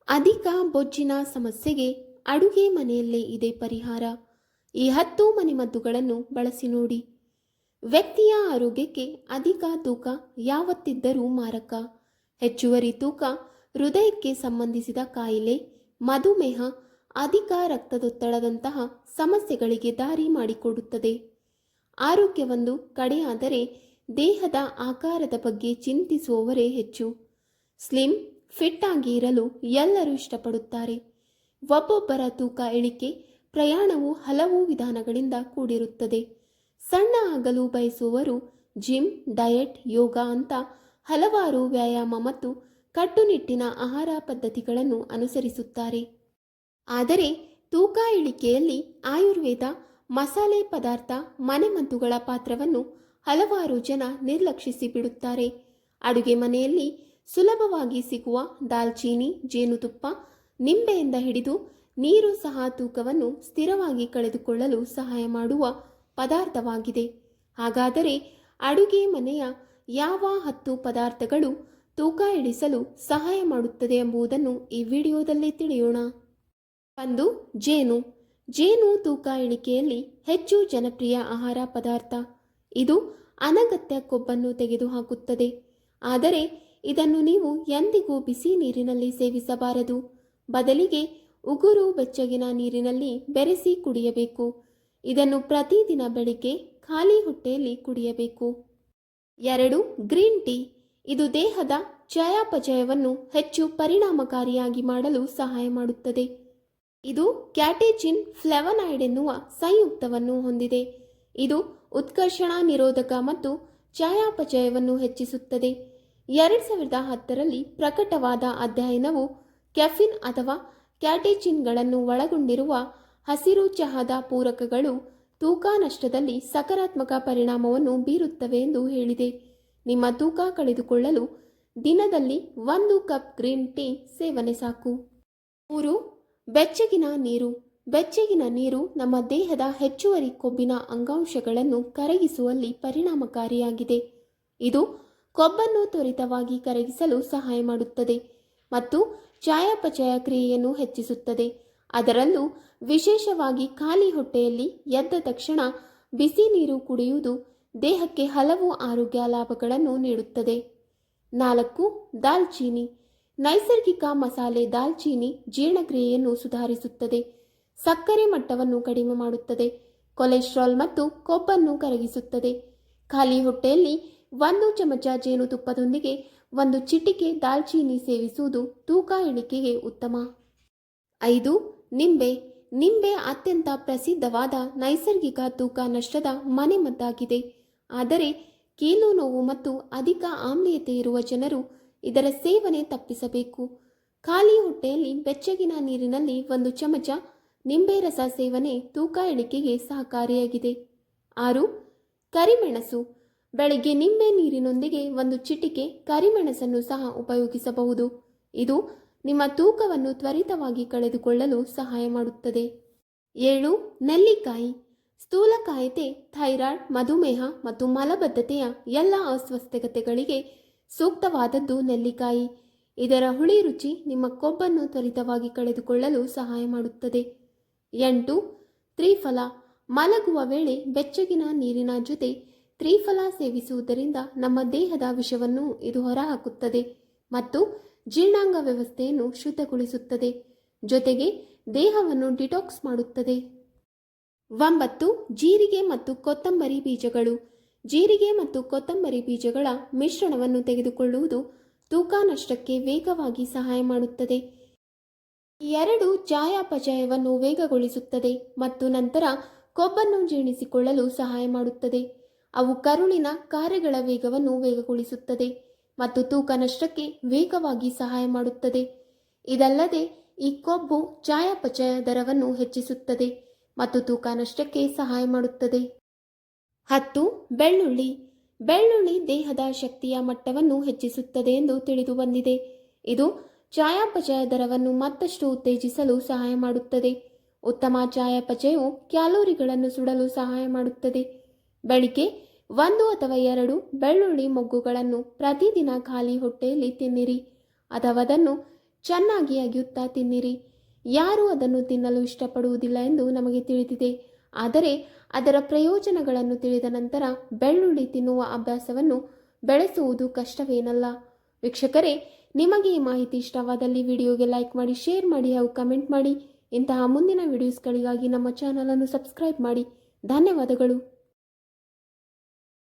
ಅಧಿಕ ಬೊಜ್ಜಿನ ಸಮಸ್ಯೆಗೆ ಅಡುಗೆ ಮನೆಯಲ್ಲೇ ಇದೆ ಪರಿಹಾರ. ಈ 10 ಮನೆಮದ್ದುಗಳನ್ನು ಬಳಸಿ ನೋಡಿ. ವ್ಯಕ್ತಿಯ ಆರೋಗ್ಯಕ್ಕೆ ಅಧಿಕ ತೂಕ ಯಾವತ್ತಿದ್ದರೂ ಮಾರಕ. ಹೆಚ್ಚುವರಿ ತೂಕ ಹೃದಯಕ್ಕೆ ಸಂಬಂಧಿಸಿದ ಕಾಯಿಲೆ, ಮಧುಮೇಹ, ಅಧಿಕ ರಕ್ತದೊತ್ತಡದಂತಹ ಸಮಸ್ಯೆಗಳಿಗೆ ದಾರಿ ಮಾಡಿಕೊಡುತ್ತದೆ. ಆರೋಗ್ಯವೊಂದು ಕಡೆಯಾದರೆ ದೇಹದ ಆಕಾರದ ಬಗ್ಗೆ ಚಿಂತಿಸುವವರೇ ಹೆಚ್ಚು. ಸ್ಲಿಮ್ ಫಿಟ್ ಆಗಿ ಇರಲು ಎಲ್ಲರೂ ಇಷ್ಟಪಡುತ್ತಾರೆ. ಒಬ್ಬೊಬ್ಬರ ತೂಕ ಇಳಿಕೆ ಪ್ರಯಾಣವು ಹಲವು ವಿಧಾನಗಳಿಂದ ಕೂಡಿರುತ್ತದೆ. ಸಣ್ಣ ಆಗಲು ಬಯಸುವವರು ಜಿಮ್, ಡಯಟ್, ಯೋಗ ಅಂತ ಹಲವಾರು ವ್ಯಾಯಾಮ ಮತ್ತು ಕಟ್ಟುನಿಟ್ಟಿನ ಆಹಾರ ಪದ್ಧತಿಗಳನ್ನು ಅನುಸರಿಸುತ್ತಾರೆ. ಆದರೆ ತೂಕ ಇಳಿಕೆಯಲ್ಲಿ ಆಯುರ್ವೇದ, ಮಸಾಲೆ ಪದಾರ್ಥ, ಮನೆಮದ್ದುಗಳ ಪಾತ್ರವನ್ನು ಹಲವಾರು ಜನ ನಿರ್ಲಕ್ಷಿಸಿ ಬಿಡುತ್ತಾರೆ. ಅಡುಗೆ ಮನೆಯಲ್ಲಿ ಸುಲಭವಾಗಿ ಸಿಗುವ ದಾಲ್ಚೀನಿ, ಜೇನುತುಪ್ಪ, ನಿಂಬೆಯಿಂದ ಹಿಡಿದು ನೀರು ಸಹ ತೂಕವನ್ನು ಸ್ಥಿರವಾಗಿ ಕಳೆದುಕೊಳ್ಳಲು ಸಹಾಯ ಮಾಡುವ ಪದಾರ್ಥವಾಗಿದೆ. ಹಾಗಾದರೆ ಅಡುಗೆ ಮನೆಯ ಯಾವ 10 ಪದಾರ್ಥಗಳು ತೂಕ ಇಳಿಸಲು ಸಹಾಯ ಮಾಡುತ್ತದೆ ಎಂಬುದನ್ನು ಈ ವಿಡಿಯೋದಲ್ಲಿ ತಿಳಿಯೋಣ. 1. ಜೇನು. ಜೇನು ತೂಕ ಇಳಿಕೆಯಲ್ಲಿ ಹೆಚ್ಚು ಜನಪ್ರಿಯ ಆಹಾರ ಪದಾರ್ಥ. ಇದು ಅನಗತ್ಯ ಕೊಬ್ಬನ್ನು ತೆಗೆದುಹಾಕುತ್ತದೆ. ಆದರೆ ಇದನ್ನು ನೀವು ಎಂದಿಗೂ ಬಿಸಿ ನೀರಿನಲ್ಲಿ ಸೇವಿಸಬಾರದು. ಬದಲಿಗೆ ಉಗುರು ಬೆಚ್ಚಗಿನ ನೀರಿನಲ್ಲಿ ಬೆರೆಸಿ ಕುಡಿಯಬೇಕು. ಇದನ್ನು ಪ್ರತಿದಿನ ಬೆಳಿಗ್ಗೆ ಖಾಲಿ ಹೊಟ್ಟೆಯಲ್ಲಿ ಕುಡಿಯಬೇಕು. 2. Green tea. ಇದು ದೇಹದ ಚಯಾಪಚಯವನ್ನು ಹೆಚ್ಚು ಪರಿಣಾಮಕಾರಿಯಾಗಿ ಮಾಡಲು ಸಹಾಯ ಮಾಡುತ್ತದೆ. ಇದು ಕ್ಯಾಟೆಚಿನ್ ಫ್ಲೆವನಾಯ್ಡ್ ಎನ್ನುವ ಸಂಯುಕ್ತವನ್ನು ಹೊಂದಿದೆ. ಇದು ಉತ್ಕರ್ಷಣ ನಿರೋಧಕ ಮತ್ತು ಚಯಾಪಚಯವನ್ನು ಹೆಚ್ಚಿಸುತ್ತದೆ. 2010ರಲ್ಲಿ ಪ್ರಕಟವಾದ ಅಧ್ಯಯನವು ಕೆಫಿನ್ ಅಥವಾ ಕ್ಯಾಟೆಚಿನ್ಗಳನ್ನು ಒಳಗೊಂಡಿರುವ ಹಸಿರು ಚಹಾದ ಪೂರಕಗಳು ತೂಕ ನಷ್ಟದಲ್ಲಿ ಸಕಾರಾತ್ಮಕ ಪರಿಣಾಮವನ್ನು ಬೀರುತ್ತವೆ ಎಂದು ಹೇಳಿದೆ. ನಿಮ್ಮ ತೂಕ ಕಳೆದುಕೊಳ್ಳಲು ದಿನದಲ್ಲಿ 1 ಕಪ್ ಗ್ರೀನ್ ಟೀ ಸೇವನೆ ಸಾಕು. 3. ಬೆಚ್ಚಗಿನ ನೀರು. ಬೆಚ್ಚಗಿನ ನೀರು ನಮ್ಮ ದೇಹದ ಹೆಚ್ಚುವರಿ ಕೊಬ್ಬಿನ ಅಂಗಾಂಶಗಳನ್ನು ಕರಗಿಸುವಲ್ಲಿ ಪರಿಣಾಮಕಾರಿಯಾಗಿದೆ. ಇದು ಕೊಬ್ಬನ್ನು ತ್ವರಿತವಾಗಿ ಕರಗಿಸಲು ಸಹಾಯ ಮಾಡುತ್ತದೆ ಮತ್ತು ಚಯಾಪಚಯ ಕ್ರಿಯೆಯನ್ನು ಹೆಚ್ಚಿಸುತ್ತದೆ. ಅದರಲ್ಲೂ ವಿಶೇಷವಾಗಿ ಖಾಲಿ ಹೊಟ್ಟೆಯಲ್ಲಿ ಎದ್ದ ತಕ್ಷಣ ಬಿಸಿ ನೀರು ಕುಡಿಯುವುದು ದೇಹಕ್ಕೆ ಹಲವು ಆರೋಗ್ಯ ಲಾಭಗಳನ್ನು ನೀಡುತ್ತದೆ. 4. ದಾಲ್ಚೀನಿ. ನೈಸರ್ಗಿಕ ಮಸಾಲೆ ದಾಲ್ಚೀನಿ ಜೀರ್ಣಕ್ರಿಯೆಯನ್ನು ಸುಧಾರಿಸುತ್ತದೆ, ಸಕ್ಕರೆ ಮಟ್ಟವನ್ನು ಕಡಿಮೆ ಮಾಡುತ್ತದೆ, ಕೊಲೆಸ್ಟ್ರಾಲ್ ಮತ್ತು ಕೊಬ್ಬನ್ನು ಕರಗಿಸುತ್ತದೆ. ಖಾಲಿ ಹೊಟ್ಟೆಯಲ್ಲಿ 1 ಚಮಚ ಜೇನುತುಪ್ಪದೊಂದಿಗೆ 1 ಚಿಟಿಕೆ ದಾಲ್ಚೀನಿ ಸೇವಿಸುವುದು ತೂಕ ಇಳಿಕೆಗೆ ಉತ್ತಮ. 5. ನಿಂಬೆ. ನಿಂಬೆ ಅತ್ಯಂತ ಪ್ರಸಿದ್ಧವಾದ ನೈಸರ್ಗಿಕ ತೂಕ ನಷ್ಟದ ಮನೆಮದ್ದಾಗಿದೆ. ಆದರೆ ಕೀಲು ನೋವು ಮತ್ತು ಅಧಿಕ ಆಮ್ಲೀಯತೆ ಇರುವ ಜನರು ಇದರ ಸೇವನೆ ತಪ್ಪಿಸಬೇಕು. ಖಾಲಿ ಹೊಟ್ಟೆಯಲ್ಲಿ ಬೆಚ್ಚಗಿನ ನೀರಿನಲ್ಲಿ 1 ಚಮಚ ನಿಂಬೆ ರಸ ಸೇವನೆ ತೂಕ ಇಳಿಕೆಗೆ ಸಹಕಾರಿಯಾಗಿದೆ. 6. ಕರಿಮೆಣಸು. ಬೆಳಗ್ಗೆ ನಿಂಬೆ ನೀರಿನೊಂದಿಗೆ 1 ಚಿಟಿಕೆ ಕರಿಮೆಣಸನ್ನು ಸಹ ಉಪಯೋಗಿಸಬಹುದು. ಇದು ನಿಮ್ಮ ತೂಕವನ್ನು ತ್ವರಿತವಾಗಿ ಕಳೆದುಕೊಳ್ಳಲು ಸಹಾಯ ಮಾಡುತ್ತದೆ. 7. ನೆಲ್ಲಿಕಾಯಿ. ಸ್ಥೂಲಕಾಯತೆ, ಥೈರಾಯ್ಡ್, ಮಧುಮೇಹ ಮತ್ತು ಮಲಬದ್ಧತೆಯ ಎಲ್ಲ ಅಸ್ವಸ್ಥತೆಗಳಿಗೆ ಸೂಕ್ತವಾದದ್ದು ನೆಲ್ಲಿಕಾಯಿ. ಇದರ ಹುಳಿ ರುಚಿ ನಿಮ್ಮ ಕೊಬ್ಬನ್ನು ತ್ವರಿತವಾಗಿ ಕಳೆದುಕೊಳ್ಳಲು ಸಹಾಯ ಮಾಡುತ್ತದೆ. 8. ತ್ರಿಫಲ. ಮಲಗುವ ವೇಳೆ ಬೆಚ್ಚಗಿನ ನೀರಿನ ಜೊತೆ ತ್ರಿಫಲ ಸೇವಿಸುವುದರಿಂದ ನಮ್ಮ ದೇಹದ ವಿಷವನ್ನು ಇದು ಹೊರಹಾಕುತ್ತದೆ ಮತ್ತು ಜೀರ್ಣಾಂಗ ವ್ಯವಸ್ಥೆಯನ್ನು ಶುದ್ಧಗೊಳಿಸುತ್ತದೆ, ಜೊತೆಗೆ ದೇಹವನ್ನು ಡಿಟಾಕ್ಸ್ ಮಾಡುತ್ತದೆ. 9. ಜೀರಿಗೆ ಮತ್ತು ಕೊತ್ತಂಬರಿ ಬೀಜಗಳು. ಜೀರಿಗೆ ಮತ್ತು ಕೊತ್ತಂಬರಿ ಬೀಜಗಳ ಮಿಶ್ರಣವನ್ನು ತೆಗೆದುಕೊಳ್ಳುವುದು ತೂಕ ನಷ್ಟಕ್ಕೆ ವೇಗವಾಗಿ ಸಹಾಯ ಮಾಡುತ್ತದೆ. ಈ 2 ಚಯಾಪಚಯವನ್ನು ವೇಗಗೊಳಿಸುತ್ತದೆ ಮತ್ತು ನಂತರ ಕೊಬ್ಬನ್ನು ಜೀರ್ಣಿಸಿಕೊಳ್ಳಲು ಸಹಾಯ ಮಾಡುತ್ತದೆ. ಅವು ಕರುಳಿನ ಕಾರ್ಯಗಳ ವೇಗವನ್ನು ವೇಗಗೊಳಿಸುತ್ತದೆ ಮತ್ತು ತೂಕ ನಷ್ಟಕ್ಕೆ ವೇಗವಾಗಿ ಸಹಾಯ ಮಾಡುತ್ತದೆ. ಇದಲ್ಲದೆ ಈ ಕೊಬ್ಬು ಚಯಾಪಚಯ ದರವನ್ನು ಹೆಚ್ಚಿಸುತ್ತದೆ ಮತ್ತು ತೂಕ ನಷ್ಟಕ್ಕೆ ಸಹಾಯ ಮಾಡುತ್ತದೆ. 10. ಬೆಳ್ಳುಳ್ಳಿ. ಬೆಳ್ಳುಳ್ಳಿ ದೇಹದ ಶಕ್ತಿಯ ಮಟ್ಟವನ್ನು ಹೆಚ್ಚಿಸುತ್ತದೆ ಎಂದು ತಿಳಿದು ಬಂದಿದೆ. ಇದು ಚಯಾಪಚಯ ದರವನ್ನು ಮತ್ತಷ್ಟು ಉತ್ತೇಜಿಸಲು ಸಹಾಯ ಮಾಡುತ್ತದೆ. ಉತ್ತಮ ಚಯಾಪಚಯವು ಕ್ಯಾಲೋರಿಗಳನ್ನು ಸುಡಲು ಸಹಾಯ ಮಾಡುತ್ತದೆ. ಬೆಳಿಗ್ಗೆ 1 ಅಥವಾ 2 ಬೆಳ್ಳುಳ್ಳಿ ಮೊಗ್ಗುಗಳನ್ನು ಪ್ರತಿದಿನ ಖಾಲಿ ಹೊಟ್ಟೆಯಲ್ಲಿ ತಿನ್ನಿರಿ ಅಥವಾ ಅದನ್ನು ಚೆನ್ನಾಗಿ ಅಗಿಯುತ್ತಾ ತಿನ್ನಿರಿ. ಯಾರೂ ಅದನ್ನು ತಿನ್ನಲು ಇಷ್ಟಪಡುವುದಿಲ್ಲ ಎಂದು ನಮಗೆ ತಿಳಿದಿದೆ. ಆದರೆ ಅದರ ಪ್ರಯೋಜನಗಳನ್ನು ತಿಳಿದ ನಂತರ ಬೆಳ್ಳುಳ್ಳಿ ತಿನ್ನುವ ಅಭ್ಯಾಸವನ್ನು ಬೆಳೆಸುವುದು ಕಷ್ಟವೇನಲ್ಲ. ವೀಕ್ಷಕರೇ, ನಿಮಗೆ ಈ ಮಾಹಿತಿ ಇಷ್ಟವಾದಲ್ಲಿ ವಿಡಿಯೋಗೆ ಲೈಕ್ ಮಾಡಿ, ಶೇರ್ ಮಾಡಿ ಹಾಗೂ ಕಮೆಂಟ್ ಮಾಡಿ. ಇಂತಹ ಮುಂದಿನ ವಿಡಿಯೋಸ್ಗಳಿಗಾಗಿ ನಮ್ಮ ಚಾನಲನ್ನು ಸಬ್ಸ್ಕ್ರೈಬ್ ಮಾಡಿ. ಧನ್ಯವಾದಗಳು.